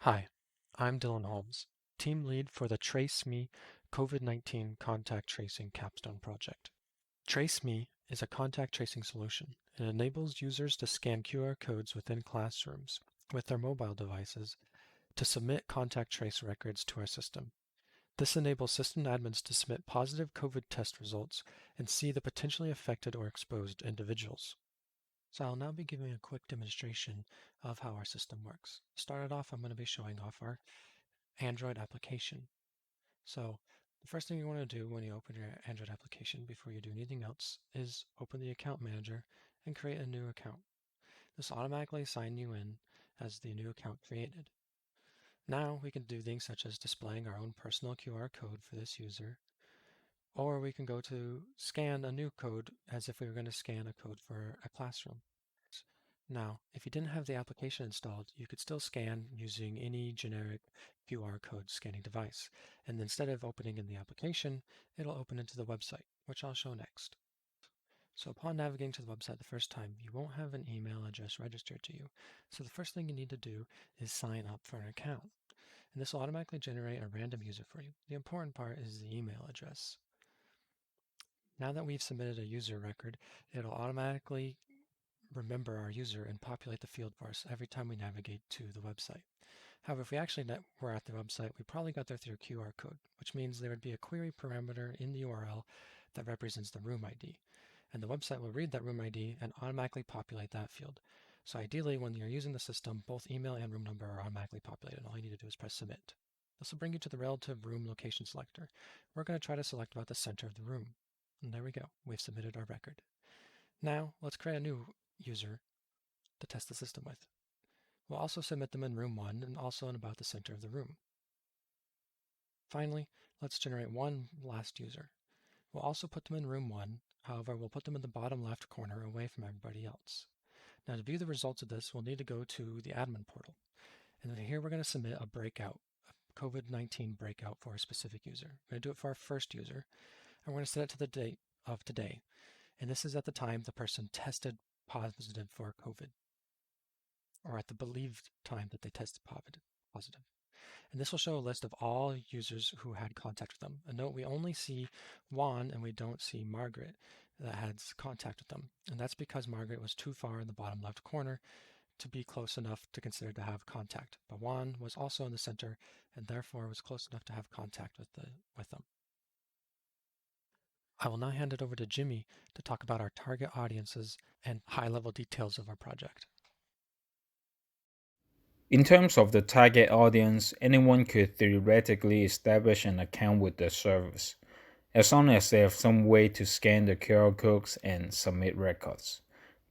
Hi, I'm Dylan Holmes, team lead for the TraceMe COVID-19 contact tracing Capstone project. TraceMe is a contact tracing solution. It enables users to scan QR codes within classrooms with their mobile devices to submit contact trace records to our system. This enables system admins to submit positive COVID test results and see the potentially affected or exposed individuals. So I'll now be giving a quick demonstration of how our system works. Started off, I'm going to be showing off our Android application. So the first thing you want to do when you open your Android application before you do anything else is open the account manager and create a new account. This will automatically sign you in as the new account created. Now we can do things such as displaying our own personal QR code for this user, or we can go to scan a new code as if we were going to scan a code for a classroom. Now, if you didn't have the application installed, you could still scan using any generic QR code scanning device. And instead of opening in the application, it'll open into the website, which I'll show next. So upon navigating to the website the first time, you won't have an email address registered to you. So the first thing you need to do is sign up for an account. And this will automatically generate a random user for you. The important part is the email address. Now that we've submitted a user record, it'll automatically remember our user and populate the field for us every time we navigate to the website. However, if we actually were at the website, we probably got there through a QR code, which means there would be a query parameter in the URL that represents the room ID. And the website will read that room ID and automatically populate that field. So ideally, when you're using the system, both email and room number are automatically populated. All you need to do is press submit. This will bring you to the relative room location selector. We're going to try to select about the center of the room. And there we go. We've submitted our record. Now, let's create a new user to test the system with. We'll also submit them in room 1 and also in about the center of the room. Finally, let's generate one last user. We'll also put them in room 1, however, we'll put them in the bottom left corner away from everybody else. Now to view the results of this, we'll need to go to the admin portal. And then here we're going to submit a breakout, a COVID-19 breakout for a specific user. We're going to do it for our first user, and we're going to set it to the date of today. And this is at the time the person tested positive for COVID, or at the believed time that they tested positive. And this will show a list of all users who had contact with them. And note, we only see Juan and we don't see Margaret that had contact with them. And that's because Margaret was too far in the bottom left corner to be close enough to consider to have contact. But Juan was also in the center and therefore was close enough to have contact with them. I will now hand it over to Jimmy to talk about our target audiences and high-level details of our project. In terms of the target audience, anyone could theoretically establish an account with the service, as long as they have some way to scan the QR codes and submit records.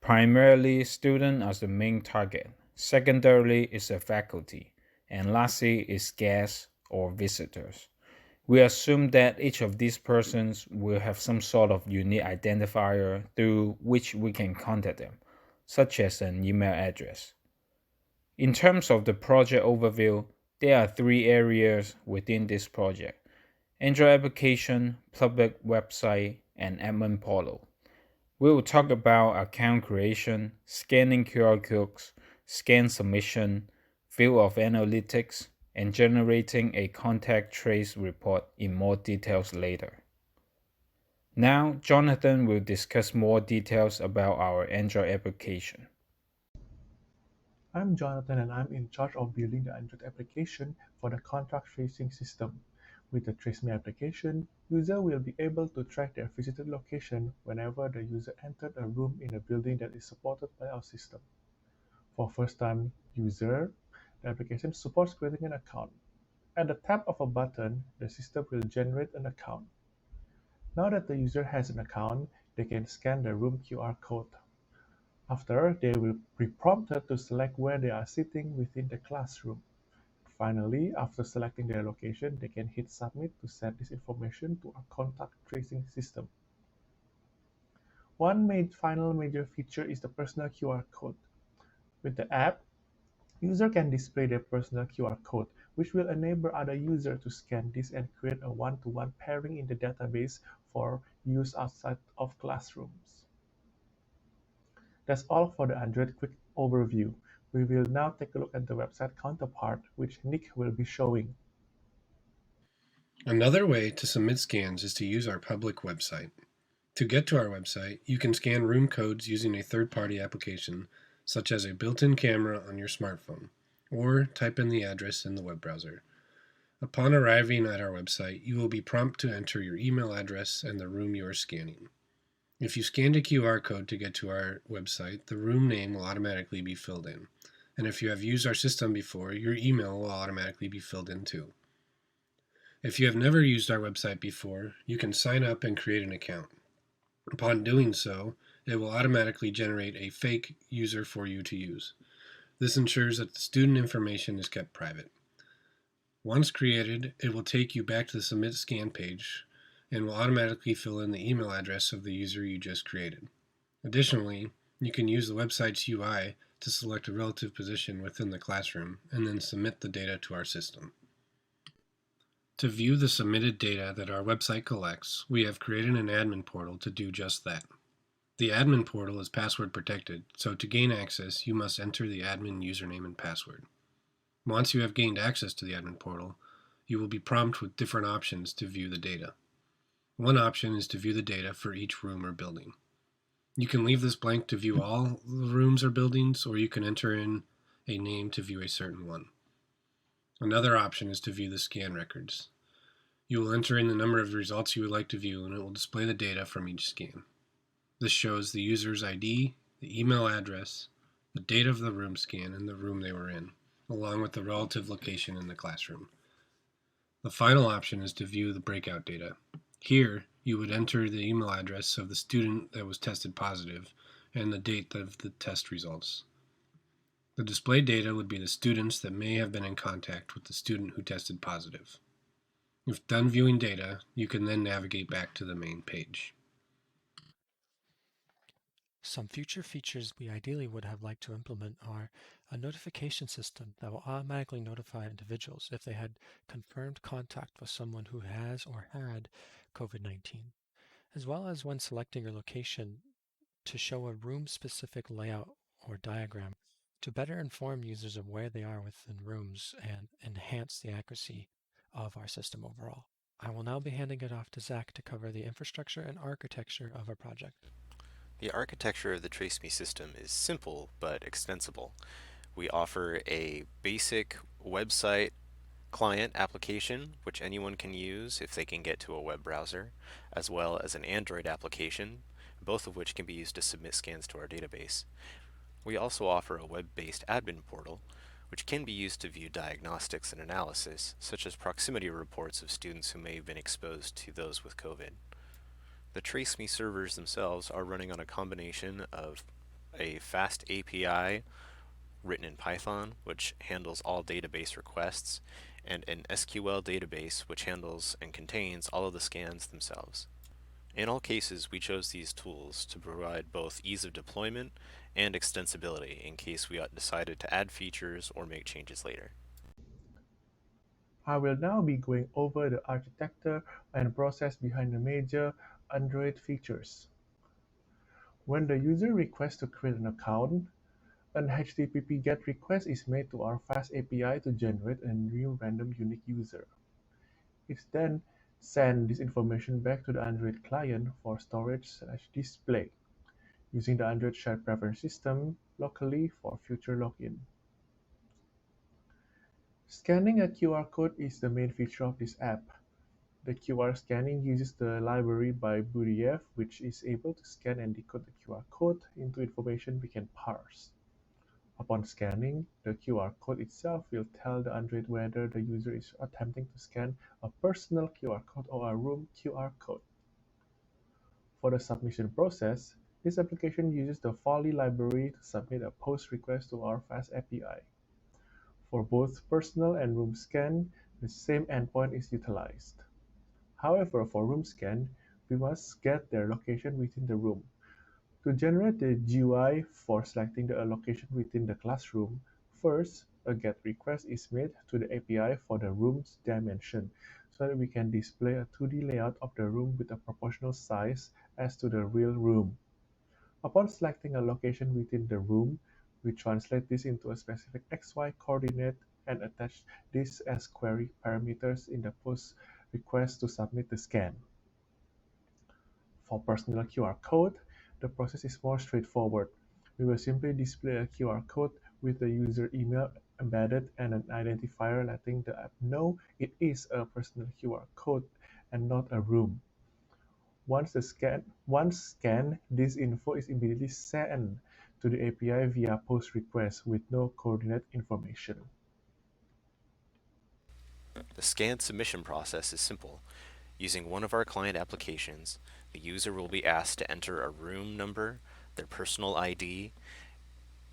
Primarily, students are the main target. Secondarily is the faculty. And lastly is guests or visitors. We assume that each of these persons will have some sort of unique identifier through which we can contact them, such as an email address. In terms of the project overview, there are three areas within this project: Android application, public website, and admin portal. We will talk about account creation, scanning QR codes, scan submission, view of analytics, and generating a contact trace report in more details later. Now, Jonathan will discuss more details about our Android application. I'm Jonathan and I'm in charge of building the Android application for the contact tracing system. With the TraceMe application, user will be able to track their visited location whenever the user entered a room in a building that is supported by our system. For first-time user, the application supports creating an account. At the tap of a button, the system will generate an account. Now that the user has an account, they can scan the room QR code. After, they will be prompted to select where they are sitting within the classroom. Finally, after selecting their location, they can hit Submit to send this information to our contact tracing system. One final major feature is the personal QR code. With the app, user can display their personal QR code, which will enable other users to scan this and create a one-to-one pairing in the database for use outside of classrooms. That's all for the Android quick overview. We will now take a look at the website counterpart, which Nick will be showing. Another way to submit scans is to use our public website. To get to our website, you can scan room codes using a third-party application, such as a built-in camera on your smartphone, or type in the address in the web browser. Upon arriving at our website, you will be prompted to enter your email address and the room you are scanning. If you scanned a QR code to get to our website, the room name will automatically be filled in. And if you have used our system before, your email will automatically be filled in too. If you have never used our website before, you can sign up and create an account. Upon doing so, it will automatically generate a fake user for you to use. This ensures that the student information is kept private. Once created, it will take you back to the Submit Scan page and will automatically fill in the email address of the user you just created. Additionally, you can use the website's UI to select a relative position within the classroom and then submit the data to our system. To view the submitted data that our website collects, we have created an admin portal to do just that. The admin portal is password protected, so to gain access, you must enter the admin username and password. Once you have gained access to the admin portal, you will be prompted with different options to view the data. One option is to view the data for each room or building. You can leave this blank to view all the rooms or buildings, or you can enter in a name to view a certain one. Another option is to view the scan records. You will enter in the number of results you would like to view, and it will display the data from each scan. This shows the user's ID, the email address, the date of the room scan, and the room they were in, along with the relative location in the classroom. The final option is to view the breakout data. Here, you would enter the email address of the student that was tested positive and the date of the test results. The displayed data would be the students that may have been in contact with the student who tested positive. If done viewing data, you can then navigate back to the main page. Some future features we ideally would have liked to implement are a notification system that will automatically notify individuals if they had confirmed contact with someone who has or had COVID-19, as well as when selecting your location to show a room-specific layout or diagram to better inform users of where they are within rooms and enhance the accuracy of our system overall. I will now be handing it off to Zach to cover the infrastructure and architecture of our project. The architecture of the TraceMe system is simple but extensible. We offer a basic website client application, which anyone can use if they can get to a web browser, as well as an Android application, both of which can be used to submit scans to our database. We also offer a web-based admin portal, which can be used to view diagnostics and analysis, such as proximity reports of students who may have been exposed to those with COVID. The TraceMe servers themselves are running on a combination of a fast API written in Python, which handles all database requests, and an SQL database, which handles and contains all of the scans themselves. In all cases, we chose these tools to provide both ease of deployment and extensibility in case we decided to add features or make changes later. I will now be going over the architecture and process behind the major Android features. When the user requests to create an account, an HTTP GET request is made to our Fast API to generate a new random unique user. It then sends this information back to the Android client for storage/display, using the Android shared preference system locally for future login. Scanning a QR code is the main feature of this app. The QR scanning uses the library by Buriev, which is able to scan and decode the QR code into information we can parse. Upon scanning, the QR code itself will tell the Android whether the user is attempting to scan a personal QR code or a room QR code. For the submission process, this application uses the Folly library to submit a POST request to our Fast API. For both personal and room scan, the same endpoint is utilized. However, for room scan, we must get their location within the room. To generate the GUI for selecting the location within the classroom, first, a GET request is made to the API for the room's dimension, so that we can display a 2D layout of the room with a proportional size as to the real room. Upon selecting a location within the room, We translate this into a specific XY coordinate and attach this as query parameters in the post request to submit the scan. For personal QR code, the process is more straightforward. We will simply display a QR code with the user email embedded and an identifier letting the app know it is a personal QR code and not a room. Once scanned, this info is immediately sent to the API via post request with no coordinate information. The scan submission process is simple. Using one of our client applications, the user will be asked to enter a room number, their personal ID,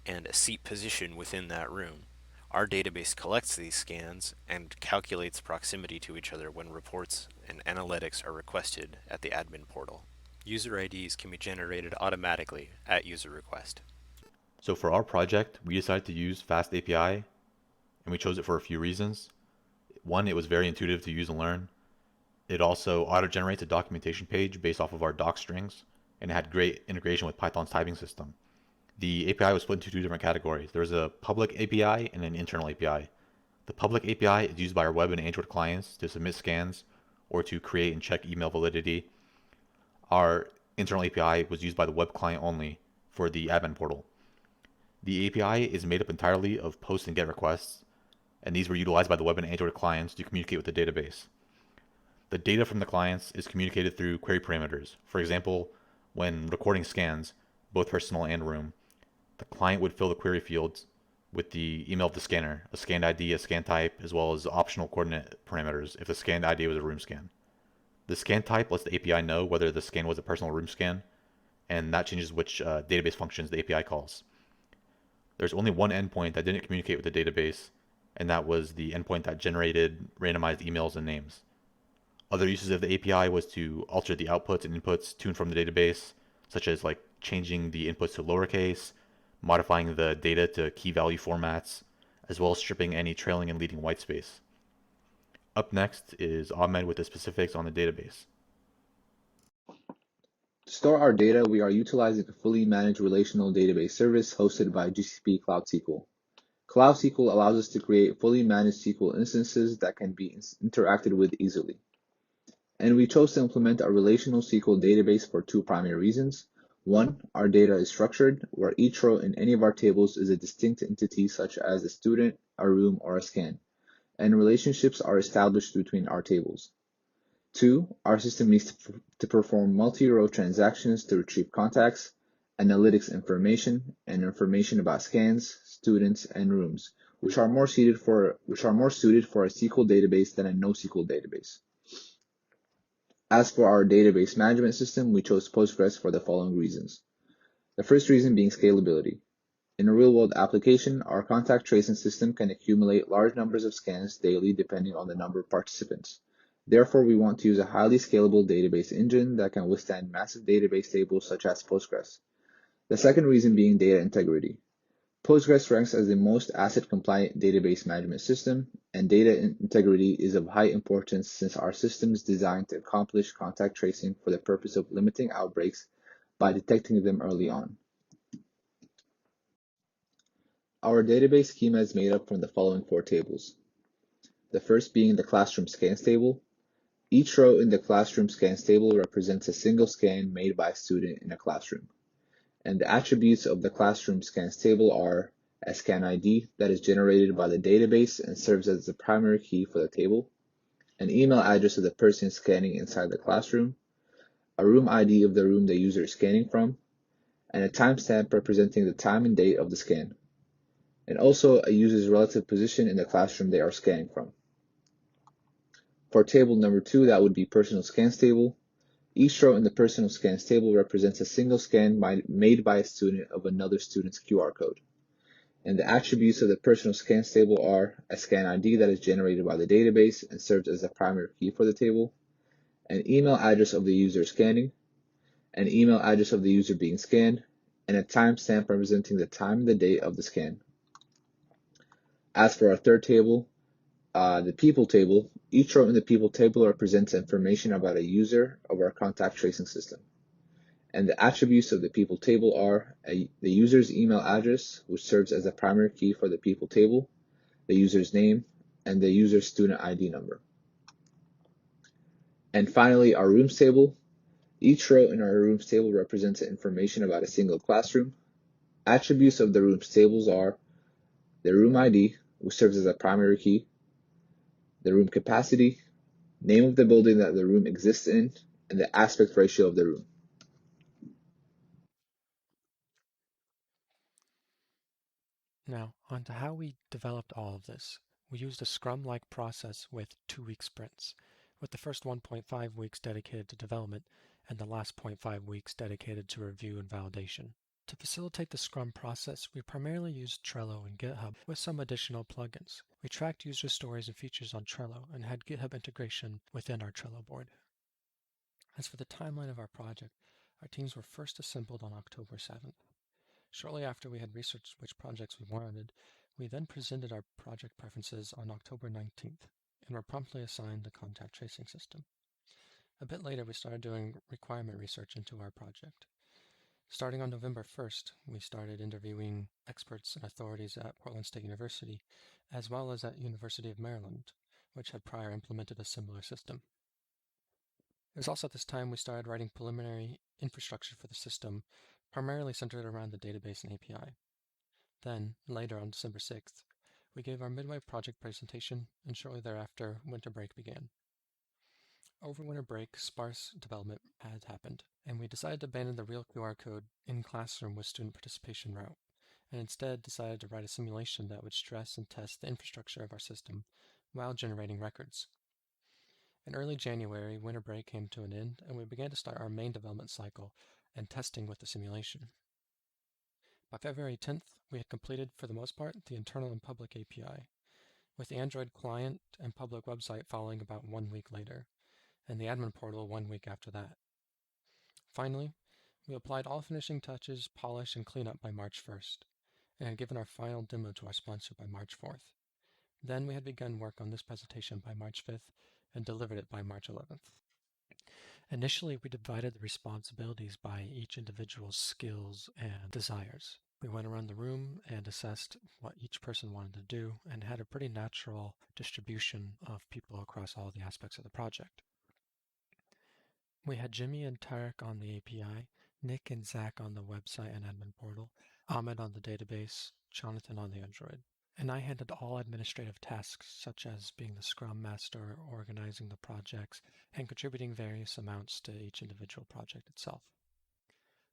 and a seat position within that room. Our database collects these scans and calculates proximity to each other when reports and analytics are requested at the admin portal. User IDs can be generated automatically at user request. So for our project, we decided to use Fast API, and we chose it for a few reasons. One, it was very intuitive to use and learn. It also auto-generates a documentation page based off of our doc strings, and it had great integration with Python's typing system. The API was split into two different categories. There was a public API and an internal API. The public API is used by our web and Android clients to submit scans or to create and check email validity. Our internal API was used by the web client only for the admin portal. The API is made up entirely of post and get requests, and these were utilized by the web and Android clients to communicate with the database. The data from the clients is communicated through query parameters. For example, when recording scans, both personal and room, the client would fill the query fields with the email of the scanner, a scanned ID, a scan type, as well as optional coordinate parameters if the scanned ID was a room scan. The scan type lets the API know whether the scan was a personal room scan, and that changes which database functions the API calls. There's only one endpoint that didn't communicate with the database, and that was the endpoint that generated randomized emails and names. Other uses of the API was to alter the outputs and inputs tuned from the database, such as like changing the inputs to lowercase, modifying the data to key value formats, as well as stripping any trailing and leading whitespace. Up next is Ahmed with the specifics on the database. To store our data, we are utilizing a fully managed relational database service hosted by GCP Cloud SQL. Cloud SQL allows us to create fully managed SQL instances that can be interacted with easily. And we chose to implement a relational SQL database for two primary reasons. One, our data is structured, where each row in any of our tables is a distinct entity such as a student, a room, or a scan, and relationships are established between our tables. Two, our system needs to perform multi-row transactions to retrieve contacts, analytics information, and information about scans, students, and rooms, which are more suited for a SQL database than a NoSQL database. As for our database management system, we chose Postgres for the following reasons. The first reason being scalability. In a real-world application, our contact tracing system can accumulate large numbers of scans daily depending on the number of participants. Therefore, we want to use a highly scalable database engine that can withstand massive database tables such as Postgres. The second reason being data integrity. Postgres ranks as the most ACID-compliant database management system, and data integrity is of high importance since our system is designed to accomplish contact tracing for the purpose of limiting outbreaks by detecting them early on. Our database schema is made up from the following four tables. The first being the classroom scans table. Each row in the classroom scans table represents a single scan made by a student in a classroom. And the attributes of the classroom scans table are a scan ID that is generated by the database and serves as the primary key for the table, an email address of the person scanning inside the classroom, a room ID of the room the user is scanning from, and a timestamp representing the time and date of the scan, and also a user's relative position in the classroom they are scanning from. For table number 2, that would be personal scans table. Each row in the personal scans table represents a single scan made by a student of another student's QR code. And the attributes of the personal scans table are a scan ID that is generated by the database and serves as the primary key for the table, an email address of the user scanning, an email address of the user being scanned, and a timestamp representing the time and the date of the scan. As for our third table, the people table, each row in the people table represents information about a user of our contact tracing system. And the attributes of the people table are the user's email address, which serves as a primary key for the people table, the user's name, and the user's student ID number. And finally, our rooms table. Each row in our rooms table represents information about a single classroom. Attributes of the rooms tables are the room ID, which serves as a primary key, the room capacity, name of the building that the room exists in, and the aspect ratio of the room. Now, on to how we developed all of this. We used a Scrum-like process with 2-week sprints, with the first 1.5 weeks dedicated to development and the last 0.5 weeks dedicated to review and validation. To facilitate the Scrum process, we primarily used Trello and GitHub with some additional plugins. We tracked user stories and features on Trello and had GitHub integration within our Trello board. As for the timeline of our project, our teams were first assembled on October 7th. Shortly after we had researched which projects we wanted, we then presented our project preferences on October 19th and were promptly assigned the contact tracing system. A bit later, we started doing requirement research into our project. Starting on November 1st, we started interviewing experts and authorities at Portland State University, as well as at University of Maryland, which had prior implemented a similar system. It was also at this time we started writing preliminary infrastructure for the system, primarily centered around the database and API. Then, later on December 6th, we gave our midway project presentation, and shortly thereafter, winter break began. Over winter break, sparse development had happened, and we decided to abandon the real QR code in classroom with student participation route, and instead decided to write a simulation that would stress and test the infrastructure of our system while generating records. In early January, winter break came to an end, and we began to start our main development cycle and testing with the simulation. By February 10th, we had completed, for the most part, the internal and public API, with the Android client and public website following about 1 week later, and the admin portal 1 week after that. Finally, we applied all finishing touches, polish, and cleanup by March 1st, and had given our final demo to our sponsor by March 4th. Then we had begun work on this presentation by March 5th and delivered it by March 11th. Initially, we divided the responsibilities by each individual's skills and desires. We went around the room and assessed what each person wanted to do and had a pretty natural distribution of people across all the aspects of the project. We had Jimmy and Tareq on the API, Nick and Zach on the website and admin portal, Ahmed on the database, Jonathan on the Android. And I handled all administrative tasks, such as being the Scrum Master, organizing the projects, and contributing various amounts to each individual project itself.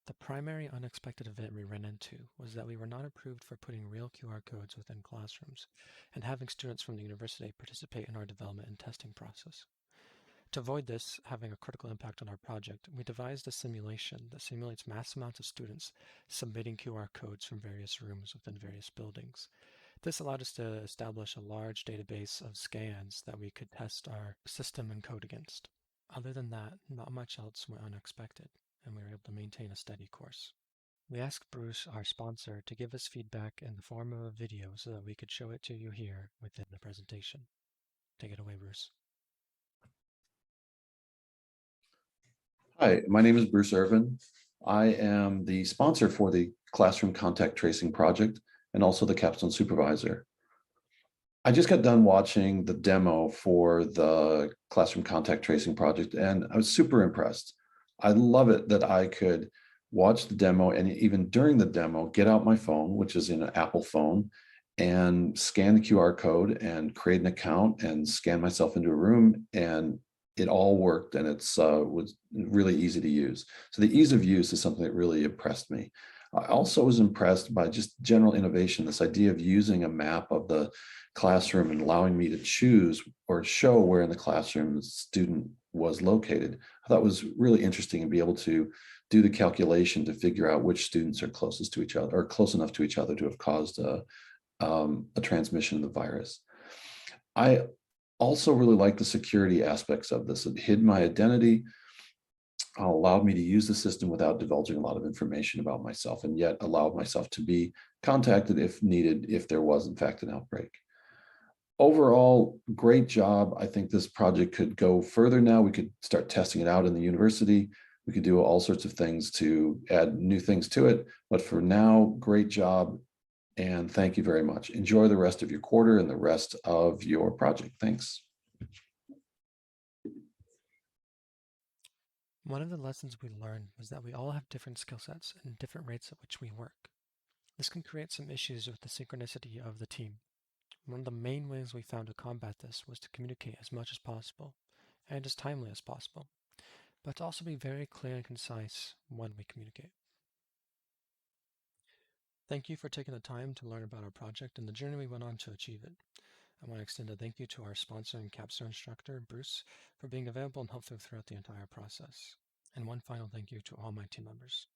The primary unexpected event we ran into was that we were not approved for putting real QR codes within classrooms and having students from the university participate in our development and testing process. To avoid this having a critical impact on our project, we devised a simulation that simulates mass amounts of students submitting QR codes from various rooms within various buildings. This allowed us to establish a large database of scans that we could test our system and code against. Other than that, not much else went unexpected, and we were able to maintain a steady course. We asked Bruce, our sponsor, to give us feedback in the form of a video so that we could show it to you here within the presentation. Take it away, Bruce. Hi, my name is Bruce Irvin. I am the sponsor for the Classroom Contact Tracing Project and also the Capstone Supervisor. I just got done watching the demo for the Classroom Contact Tracing Project, and I was super impressed. I love it that I could watch the demo and even during the demo, get out my phone, which is an Apple phone, and scan the QR code and create an account and scan myself into a room, and it all worked, and it's was really easy to use. So the ease of use is something that really impressed me. I also was impressed by just general innovation, this idea of using a map of the classroom and allowing me to choose or show where in the classroom the student was located. I thought it was really interesting to be able to do the calculation to figure out which students are closest to each other or close enough to each other to have caused a transmission of the virus. I also really like the security aspects of this. It hid my identity, allowed me to use the system without divulging a lot of information about myself, and yet allowed myself to be contacted if needed, if there was in fact an outbreak. Overall, great job. I think this project could go further now. We could start testing it out in the university. We could do all sorts of things to add new things to it. But for now, great job. And thank you very much. Enjoy the rest of your quarter and the rest of your project. Thanks. One of the lessons we learned was that we all have different skill sets and different rates at which we work. This can create some issues with the synchronicity of the team. One of the main ways we found to combat this was to communicate as much as possible and as timely as possible, but to also be very clear and concise when we communicate. Thank you for taking the time to learn about our project and the journey we went on to achieve it. I want to extend a thank you to our sponsor and Capstone instructor, Bruce, for being available and helpful throughout the entire process. And one final thank you to all my team members.